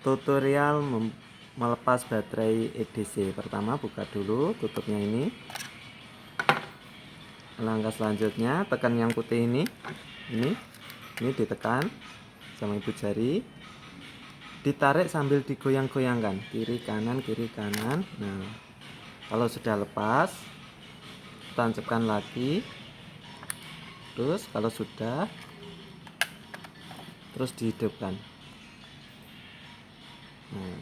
Tutorial melepas baterai EDC. Pertama buka dulu tutupnya ini. Langkah selanjutnya tekan yang putih ini ditekan sama ibu jari, ditarik sambil digoyang-goyangkan kiri kanan kiri kanan. Nah, kalau sudah lepas tancapkan lagi, terus kalau sudah terus dihidupkan. Nah,